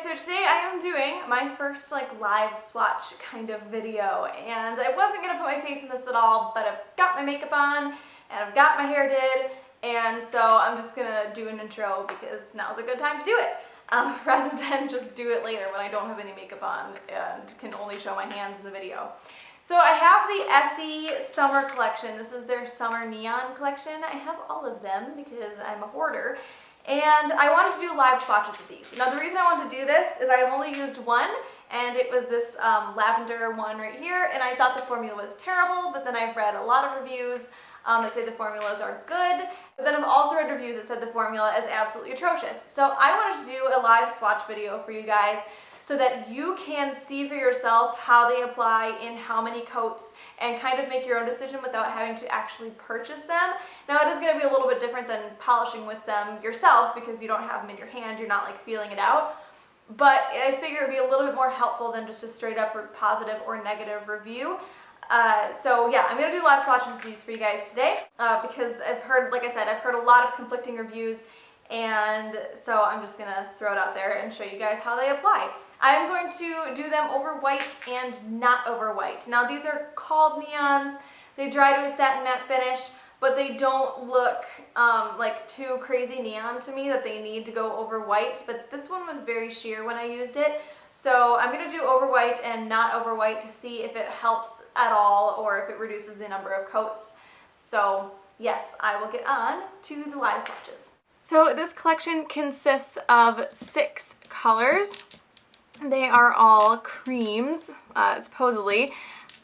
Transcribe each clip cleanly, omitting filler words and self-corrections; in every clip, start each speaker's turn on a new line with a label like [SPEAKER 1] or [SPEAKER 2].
[SPEAKER 1] so today I am doing my first like live swatch kind of video, and I wasn't gonna put my face in this at all, but I've got my makeup on and I've got my hair did, and so I'm just gonna do an intro because now's a good time to do it, rather than just do it later when I don't have any makeup on and can only show my hands in the video. So I have the Essie summer collection. This is their summer neon collection. I have all of them because I'm a hoarder. And I wanted to do live swatches of these. Now the reason I wanted to do this is I've only used one, and it was this lavender one right here, and I thought the formula was terrible, but then I've read a lot of reviews that say the formulas are good, but then I've also read reviews that said the formula is absolutely atrocious. So I wanted to do a live swatch video for you guys so that you can see for yourself how they apply in how many coats and kind of make your own decision without having to actually purchase them. Now it is going to be a little bit different than polishing with them yourself because you don't have them in your hand, you're not like feeling it out. But I figure it would be a little bit more helpful than just a straight up positive or negative review. So yeah, I'm going to do live swatches of these for you guys today because I've heard, like I said, I've heard a lot of conflicting reviews, and so I'm just going to throw it out there and show you guys how they apply. I'm going to do them over white and not over white. Now these are called neons. They dry to a satin matte finish, but they don't look like too crazy neon to me that they need to go over white. But this one was very sheer when I used it. So I'm going to do over white and not over white to see if it helps at all or if it reduces the number of coats. So yes, I will get on to the live swatches. So this collection consists of 6 colors. They are all creams, supposedly.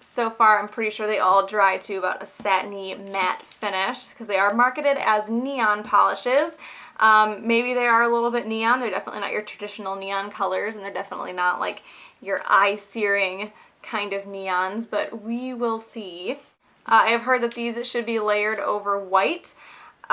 [SPEAKER 1] So far, I'm pretty sure they all dry to about a satiny matte finish because they are marketed as neon polishes. Maybe they are a little bit neon. They're definitely not your traditional neon colors, and they're definitely not like your eye-searing kind of neons, but we will see. I have heard that these should be layered over white.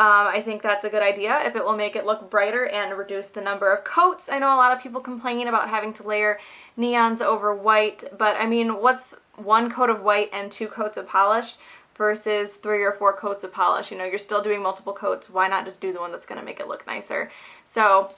[SPEAKER 1] I think that's a good idea if it will make it look brighter and reduce the number of coats. I know a lot of people complain about having to layer neons over white, but I mean, what's 1 coat of white and 2 coats of polish versus 3 or 4 coats of polish? You know, you're still doing multiple coats. Why not just do the one that's going to make it look nicer? So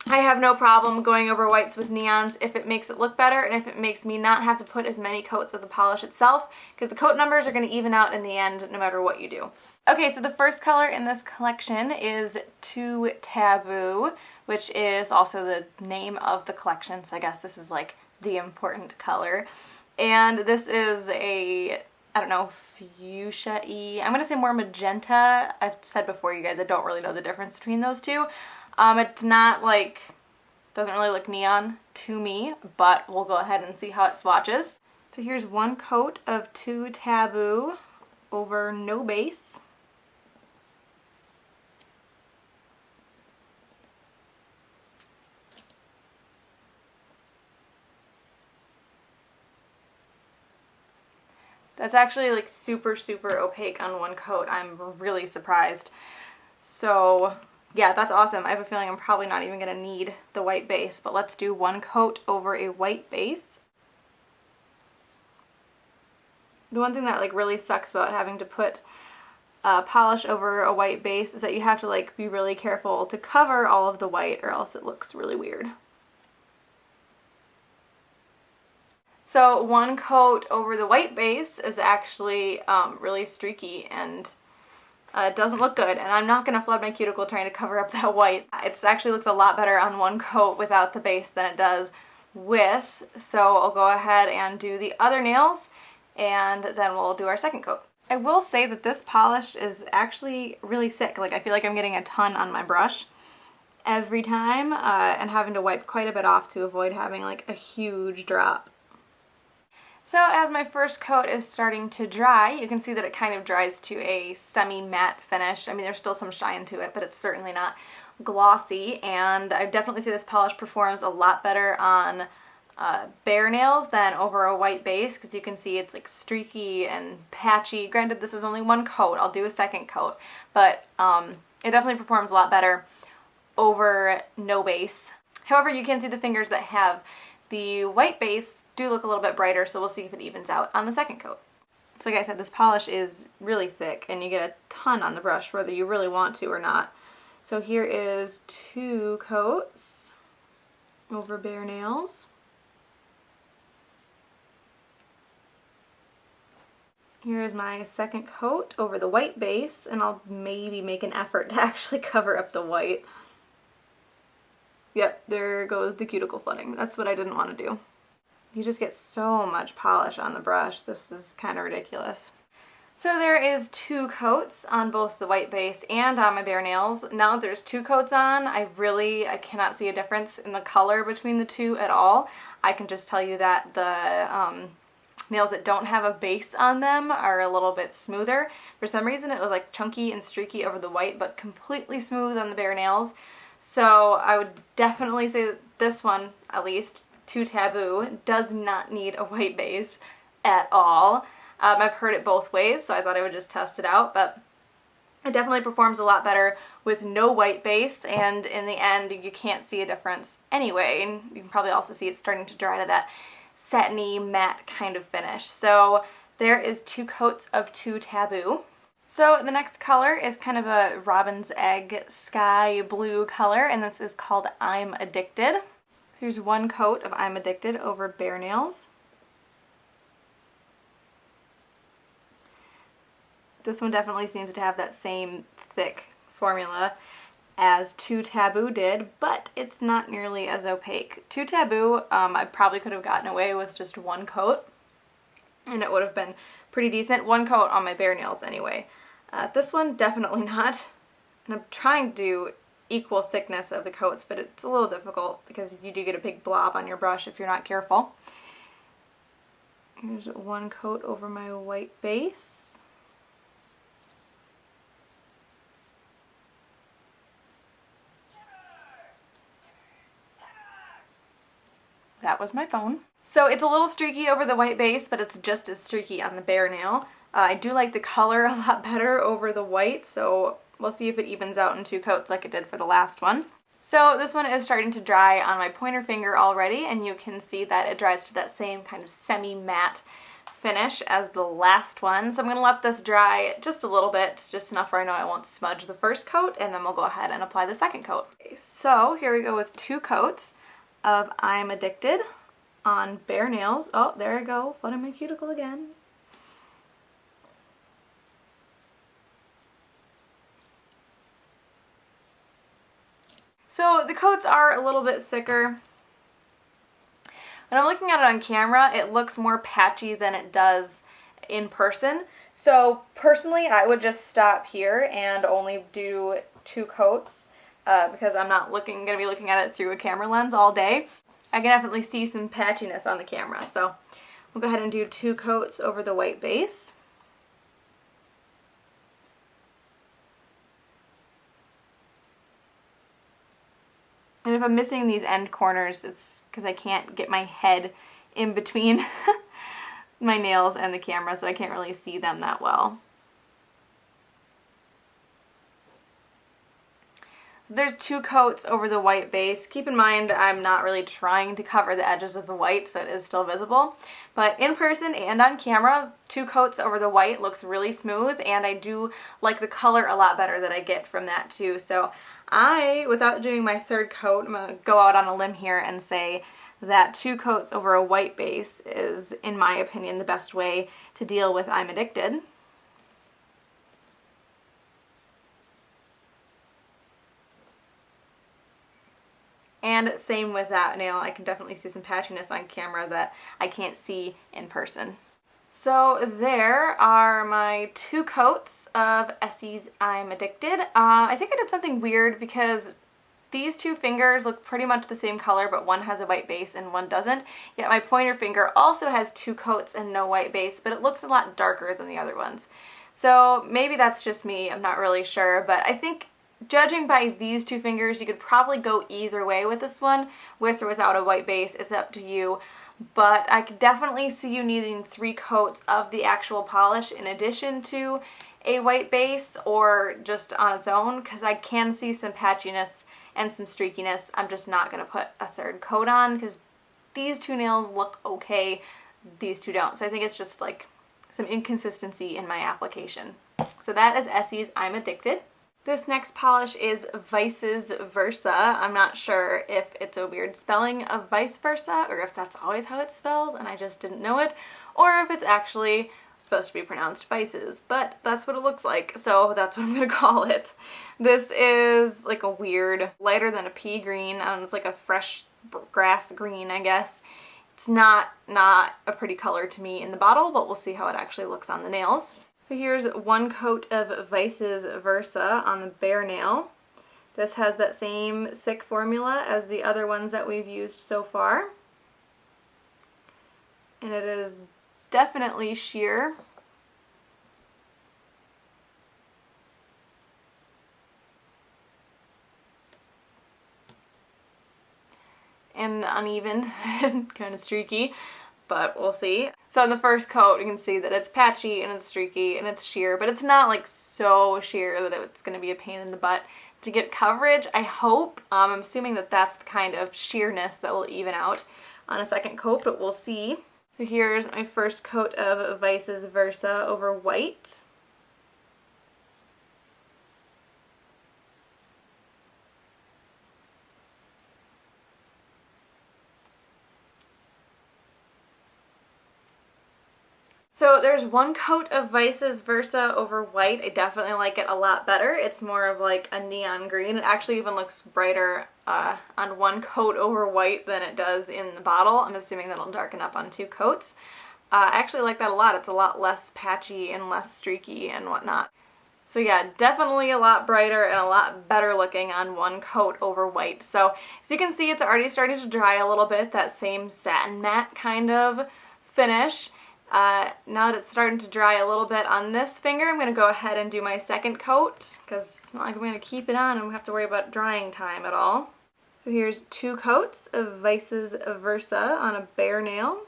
[SPEAKER 1] I have no problem going over whites with neons if it makes it look better and if it makes me not have to put as many coats of the polish itself, because the coat numbers are going to even out in the end no matter what you do. Okay, so the first color in this collection is Taboo, which is also the name of the collection, so I guess this is like the important color. And this is a, I don't know, fuchsia-y, I'm going to say more magenta. I've said before, you guys, I don't really know the difference between those two. It's not like, doesn't really look neon to me, but we'll go ahead and see how it swatches. So here's 1 coat of Taboo over no base. That's actually like super, super opaque on 1 coat. I'm really surprised. So yeah, that's awesome. I have a feeling I'm probably not even going to need the white base, but let's do 1 coat over a white base. The one thing that like really sucks about having to put polish over a white base is that you have to like be really careful to cover all of the white or else it looks really weird. So 1 coat over the white base is actually really streaky and it doesn't look good, and I'm not going to flood my cuticle trying to cover up that white. It actually looks a lot better on 1 coat without the base than it does with, so I'll go ahead and do the other nails and then we'll do our 2nd coat. I will say that this polish is actually really thick. Like I feel like I'm getting a ton on my brush every time and having to wipe quite a bit off to avoid having like a huge drop. So as my first coat is starting to dry, you can see that it kind of dries to a semi-matte finish. I mean, there's still some shine to it, but it's certainly not glossy, and I definitely see this polish performs a lot better on bare nails than over a white base, because you can see it's like streaky and patchy. Granted, this is only 1 coat. I'll do a 2nd coat, but it definitely performs a lot better over no base. However, you can see the fingers that have the white base do look a little bit brighter, so we'll see if it evens out on the 2nd coat. So like I said, this polish is really thick and you get a ton on the brush whether you really want to or not. So here is 2 coats. over bare nails. Here's my second coat over the white base, and I'll maybe make an effort to actually cover up the white. Yep, there goes the cuticle flooding. That's what I didn't want to do. You just get so much polish on the brush. This is kind of ridiculous. So there is 2 coats on both the white base and on my bare nails. Now that there's 2 coats on, I cannot see a difference in the color between the 2 at all. I can just tell you that the nails that don't have a base on them are a little bit smoother. For some reason it was like chunky and streaky over the white, but completely smooth on the bare nails. So I would definitely say that this one, at least, to Taboo, does not need a white base at all. I've heard it both ways, so I thought I would just test it out, but it definitely performs a lot better with no white base, and in the end you can't see a difference anyway, and you can probably also see it starting to dry to that satiny matte kind of finish. So there is 2 coats of 2 Taboo. So the next color is kind of a robin's egg sky blue color, and this is called I'm Addicted. So here's 1 coat of I'm Addicted over bare nails. This one definitely seems to have that same thick formula as 2 Taboo did, but it's not nearly as opaque. 2 Taboo, I probably could have gotten away with just 1 coat, and it would have been pretty decent. 1 coat on my bare nails anyway. This one, definitely not. And I'm trying to do equal thickness of the coats, but it's a little difficult because you do get a big blob on your brush if you're not careful. Here's 1 coat over my white base. That was my phone. So it's a little streaky over the white base, but it's just as streaky on the bare nail. I do like the color a lot better over the white, so we'll see if it evens out in 2 coats like it did for the last one. So this one is starting to dry on my pointer finger already, and you can see that it dries to that same kind of semi-matte finish as the last one. So I'm going to let this dry just a little bit, just enough where I know I won't smudge the first coat, and then we'll go ahead and apply the second coat. Okay, so here we go with 2 coats of I'm Addicted on bare nails. Oh, there I go, flooding my cuticle again. So the coats are a little bit thicker. When I'm looking at it on camera, it looks more patchy than it does in person. So personally, I would just stop here and only do 2 coats because I'm not going to be looking at it through a camera lens all day. I can definitely see some patchiness on the camera. So we'll go ahead and do 2 coats over the white base. And if I'm missing these end corners, it's because I can't get my head in between my nails and the camera, so I can't really see them that well. So there's 2 coats over the white base. Keep in mind I'm not really trying to cover the edges of the white, so it is still visible. But in person and on camera, 2 coats over the white looks really smooth, and I do like the color a lot better that I get from that too. So without doing my 3rd coat, I'm going to go out on a limb here and say that 2 coats over a white base is, in my opinion, the best way to deal with I'm Addicted. And same with that nail. I can definitely see some patchiness on camera that I can't see in person. So there are my 2 coats of Essie's I'm Addicted. I think I did something weird because these 2 fingers look pretty much the same color, but one has a white base and one doesn't. Yet my pointer finger also has 2 coats and no white base, but it looks a lot darker than the other ones. So maybe that's just me, I'm not really sure, but I think judging by these 2 fingers, you could probably go either way with this one, with or without a white base. It's up to you. But I could definitely see you needing 3 coats of the actual polish in addition to a white base or just on its own, because I can see some patchiness and some streakiness. I'm just not going to put a 3rd coat on because these 2 nails look okay, these 2 don't. So I think it's just like some inconsistency in my application. So that is Essie's I'm Addicted. This next polish is Vice Versa. I'm not sure if it's a weird spelling of vice versa or if that's always how it's spelled and I just didn't know it, or if it's actually supposed to be pronounced vices, but that's what it looks like, so that's what I'm gonna call it. This is like a weird, lighter than a pea green, it's like a fresh grass green, I guess. It's not a pretty color to me in the bottle, but we'll see how it actually looks on the nails. So here's one coat of Vice Versa on the bare nail. This has that same thick formula as the other ones that we've used so far. And it is definitely sheer. And uneven, kind of streaky, but we'll see. So in the first coat, you can see that it's patchy and it's streaky and it's sheer, but it's not like so sheer that it's going to be a pain in the butt to get coverage, I hope. I'm assuming that that's the kind of sheerness that will even out on a second coat, but we'll see. So here's my first coat of Vice Versa over white. So there's one coat of Vice Versa over white. I definitely like it a lot better. It's more of like a neon green. It actually even looks brighter on one coat over white than it does in the bottle. I'm assuming that'll darken up on two coats. I actually like that a lot. It's a lot less patchy and less streaky and whatnot. So yeah, definitely a lot brighter and a lot better looking on one coat over white. So as you can see, it's already starting to dry a little bit, that same satin matte kind of finish. Now that it's starting to dry a little bit on this finger, I'm going to go ahead and do my second coat because it's not like I'm going to keep it on and we have to worry about drying time at all. So here's two coats of Vice Versa on a bare nail.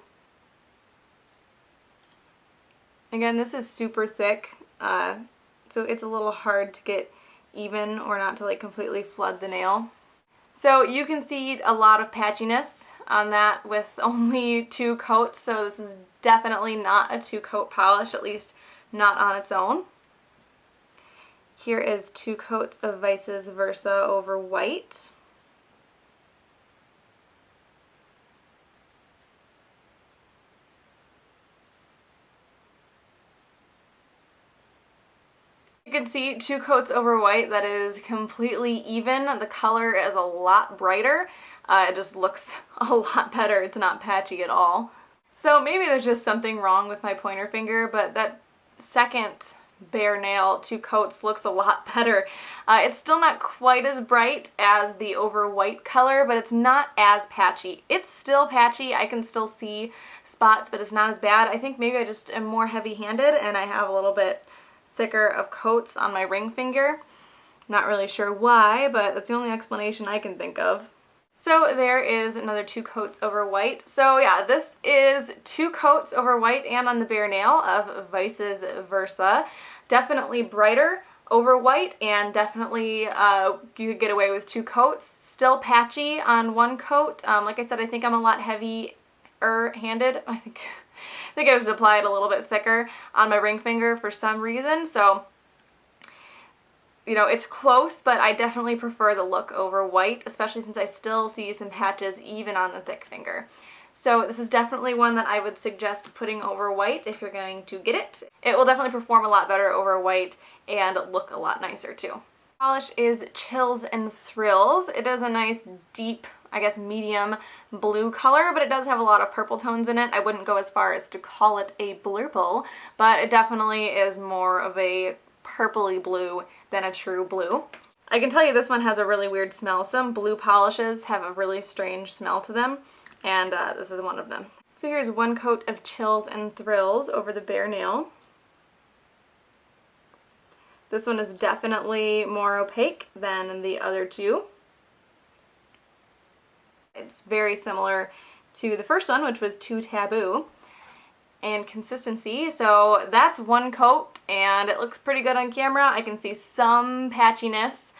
[SPEAKER 1] Again, this is super thick, so it's a little hard to get even or not to like completely flood the nail. So you can see a lot of patchiness on that with only two coats, so this is definitely not a two-coat polish, at least not on its own. Here is two coats of Vice Versa over white. You can see two coats over white that is completely even. The color is a lot brighter. It just looks a lot better. It's not patchy at all. So maybe there's just something wrong with my pointer finger, but that second bare nail, two coats, looks a lot better. It's still not quite as bright as the over white color, but it's not as patchy. It's still patchy. I can still see spots, but it's not as bad. I think maybe I just am more heavy-handed and I have a little bit thicker of coats on my ring finger. Not really sure why, but that's the only explanation I can think of. So there is another two coats over white. So yeah, this is two coats over white and on the bare nail of Vice Versa. Definitely brighter over white and definitely you could get away with two coats. Still patchy on one coat. Like I said, I think I'm a lot heavier-handed. I think I just applied a little bit thicker on my ring finger for some reason. So you know, it's close, but I definitely prefer the look over white, especially since I still see some patches even on the thick finger. So this is definitely one that I would suggest putting over white if you're going to get it. It will definitely perform a lot better over white and look a lot nicer too. Polish is Chills and Thrills. It is a nice deep, I guess medium blue color, but it does have a lot of purple tones in it. I wouldn't go as far as to call it a blurple, but it definitely is more of a purpley blue than a true blue. I can tell you this one has a really weird smell. Some blue polishes have a really strange smell to them, and this is one of them. So here's one coat of Chills and Thrills over the bare nail. This one is definitely more opaque than the other two. It's very similar to the first one, which was Taboo. And consistency, so that's one coat and it looks pretty good on camera. I can see some patchiness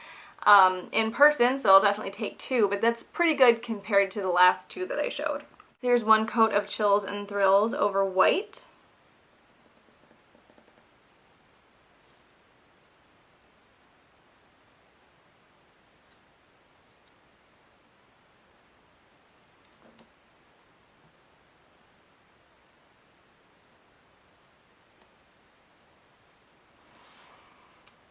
[SPEAKER 1] in person, so I'll definitely take two, but that's pretty good compared to the last two that I showed. So here's one coat of Chills and Thrills over white.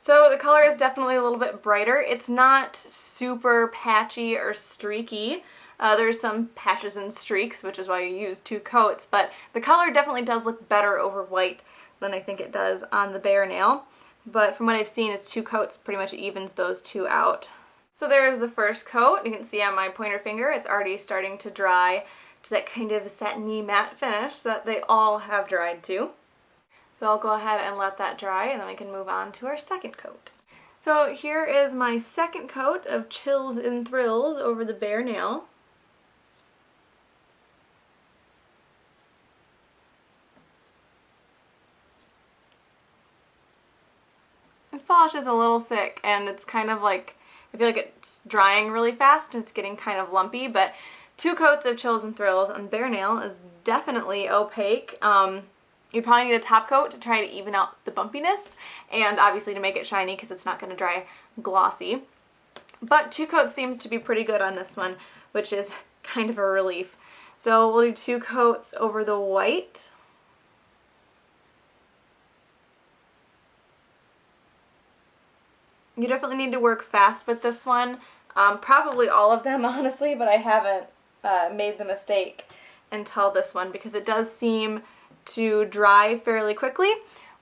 [SPEAKER 1] So the color is definitely a little bit brighter. It's not super patchy or streaky. There's some patches and streaks, which is why you use 2 coats, but the color definitely does look better over white than I think it does on the bare nail. But from what I've seen is 2 coats pretty much evens those 2 out. So there's the first coat. You can see on my pointer finger it's already starting to dry to that kind of satiny matte finish that they all have dried to. So I'll go ahead and let that dry and then we can move on to our second coat. So here is my second coat of Chills and Thrills over the bare nail. This polish is a little thick and it's kind of like, I feel like it's drying really fast and it's getting kind of lumpy, but 2 coats of Chills and Thrills on bare nail is definitely opaque. You probably need a top coat to try to even out the bumpiness and obviously to make it shiny because it's not going to dry glossy. But 2 coats seems to be pretty good on this one, which is kind of a relief. So we'll do 2 coats over the white. You definitely need to work fast with this one. Probably all of them, honestly, but I haven't made the mistake until this one because it does seem to dry fairly quickly,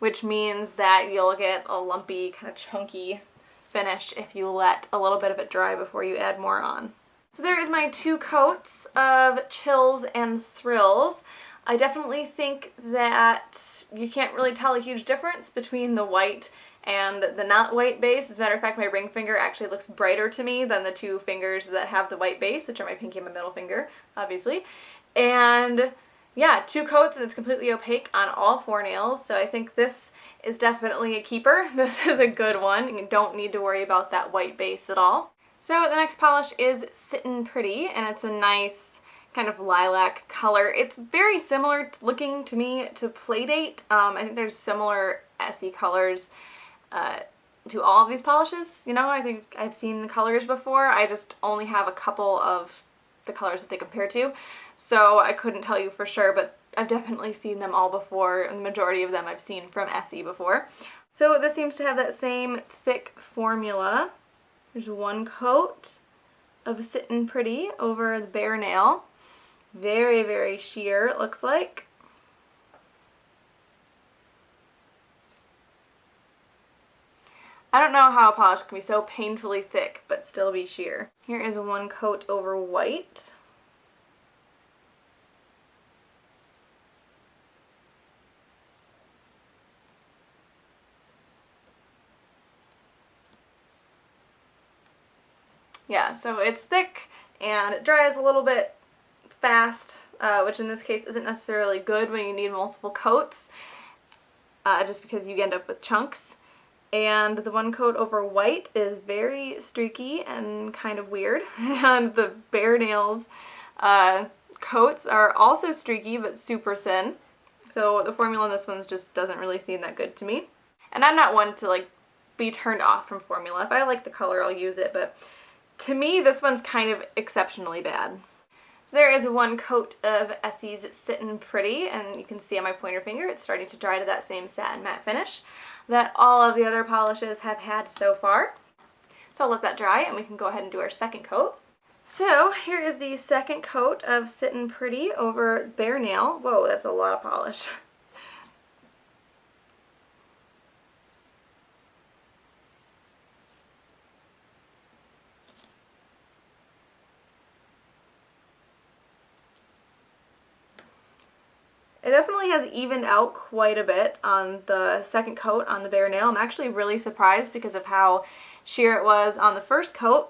[SPEAKER 1] which means that you'll get a lumpy, kind of chunky finish if you let a little bit of it dry before you add more on. So there is my 2 coats of Chills and Thrills. I definitely think that you can't really tell a huge difference between the white and the not white base. As a matter of fact, my ring finger actually looks brighter to me than the 2 fingers that have the white base, which are my pinky and my middle finger, obviously. And yeah, 2 coats and it's completely opaque on all 4 nails, so I think this is definitely a keeper. This is a good one. You don't need to worry about that white base at all. So the next polish is Sittin' Pretty, and it's a nice kind of lilac color. It's very similar looking to me to Playdate. I think there's similar Essie colors to all of these polishes. You know, I think I've seen the colors before. I just only have a couple of the colors that they compare to, so I couldn't tell you for sure, but I've definitely seen them all before, and the majority of them I've seen from Essie before. So this seems to have that same thick formula. There's 1 coat of Sittin' Pretty over the bare nail. Very, very sheer, it looks like. I don't know how a polish can be so painfully thick but still be sheer. Here is 1 coat over white. Yeah, so it's thick and it dries a little bit fast, which in this case isn't necessarily good when you need multiple coats, just because you end up with chunks. And the 1 coat over white is very streaky and kind of weird. And the bare nails coats are also streaky but super thin. So the formula on this one just doesn't really seem that good to me. And I'm not one to like be turned off from formula. If I like the color, I'll use it, but to me this one's kind of exceptionally bad. So there is 1 coat of Essie's Sittin' Pretty, and you can see on my pointer finger it's starting to dry to that same satin matte finish that all of the other polishes have had so far. So I'll let that dry and we can go ahead and do our second coat. So here is the second coat of Sittin' Pretty over bare nail. Whoa, that's a lot of polish. It definitely has evened out quite a bit on the second coat on the bare nail. I'm actually really surprised because of how sheer it was on the first coat.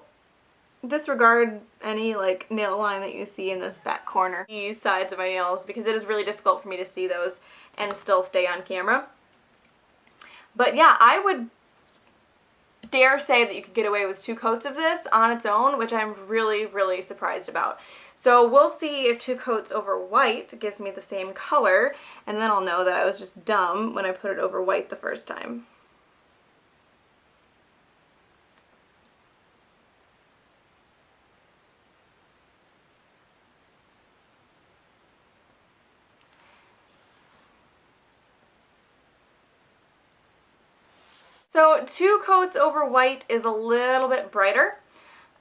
[SPEAKER 1] Disregard any like nail line that you see in this back corner, these sides of my nails, because it is really difficult for me to see those and still stay on camera. But yeah, I would dare say that you could get away with 2 coats of this on its own, which I'm really, really surprised about. So we'll see if 2 coats over white gives me the same color, and then I'll know that I was just dumb when I put it over white the first time. So 2 coats over white is a little bit brighter.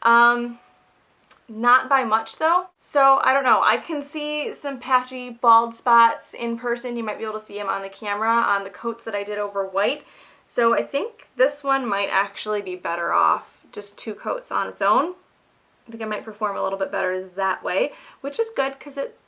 [SPEAKER 1] Not by much though. So I don't know, I can see some patchy bald spots in person. You might be able to see them on the camera on the coats that I did over white. So I think this one might actually be better off just 2 coats on its own. I think I might perform a little bit better that way, which is good because it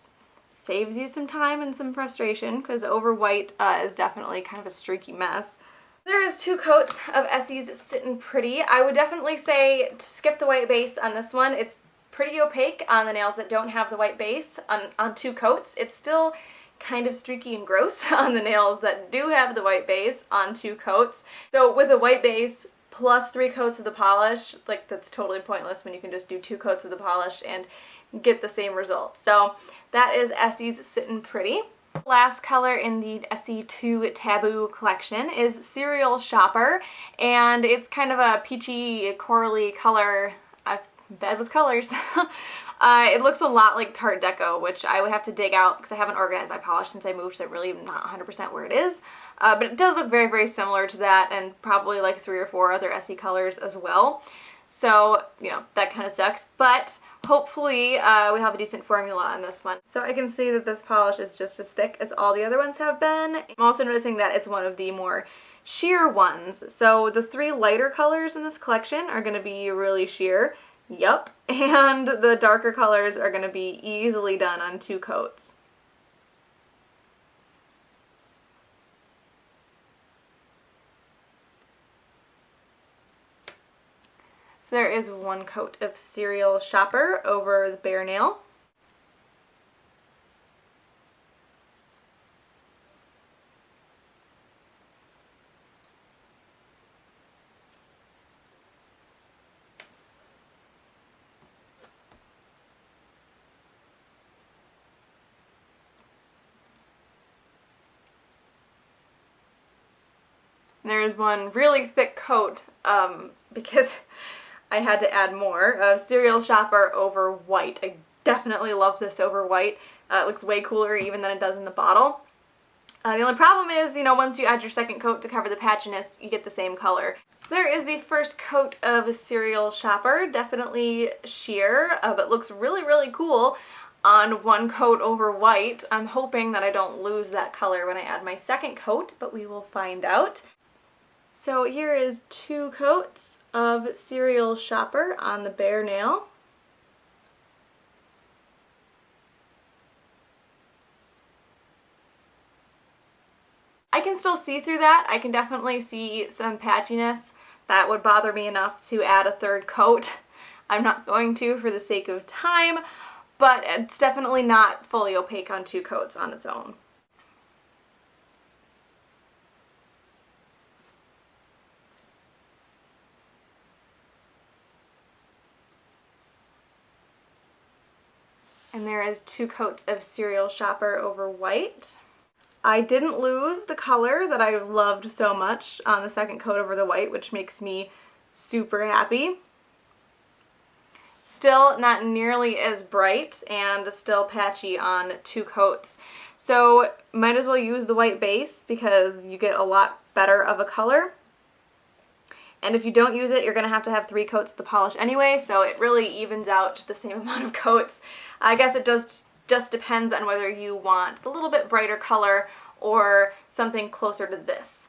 [SPEAKER 1] saves you some time and some frustration, because over white is definitely kind of a streaky mess. There is 2 coats of Essie's Sittin' Pretty. I would definitely say to skip the white base on this one. It's pretty opaque on the nails that don't have the white base on 2 coats. It's still kind of streaky and gross on the nails that do have the white base on 2 coats. So with a white base plus 3 coats of the polish, like, that's totally pointless when you can just do 2 coats of the polish and get the same result. So that is Essie's Sittin' Pretty. Last color in the Essie 2 Taboo collection is Serial Shopper, and it's kind of a peachy, corally color. I'm bad with colors. It looks a lot like Tarte Deco, which I would have to dig out because I haven't organized my polish since I moved, so I'm really not 100% where it is. But it does look very, very similar to that, and probably like 3 or 4 other Essie colors as well. So, you know, that kind of sucks, but hopefully we have a decent formula on this one. So I can see that this polish is just as thick as all the other ones have been. I'm also noticing that it's one of the more sheer ones. So the 3 lighter colors in this collection are going to be really sheer. Yup. And the darker colors are going to be easily done on 2 coats. So there is 1 coat of Serial Shopper over the bare nail. There's 1 really thick coat because I had to add more of Serial Shopper over white. I definitely love this over white. It looks way cooler even than it does in the bottle. The only problem is, you know, once you add your second coat to cover the patchiness, you get the same color. So there is the first coat of Serial Shopper. Definitely sheer, but looks really, really cool on 1 coat over white. I'm hoping that I don't lose that color when I add my second coat, but we will find out. So here is 2 coats of Serial Shopper on the bare nail. I can still see through that. I can definitely see some patchiness that would bother me enough to add a 3rd coat. I'm not going to for the sake of time, but it's definitely not fully opaque on 2 coats on its own. And there is 2 coats of Serial Shopper over white. I didn't lose the color that I loved so much on the second coat over the white, which makes me super happy. Still not nearly as bright and still patchy on 2 coats. So might as well use the white base because you get a lot better of a color. And if you don't use it, you're going to have 3 coats of the polish anyway, so it really evens out the same amount of coats. I guess it just depends on whether you want a little bit brighter color or something closer to this.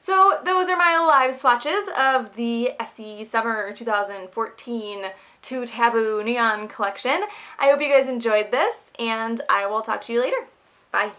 [SPEAKER 1] So those are my live swatches of the Essie Summer 2014 2 Taboo Neon collection. I hope you guys enjoyed this, and I will talk to you later. Bye.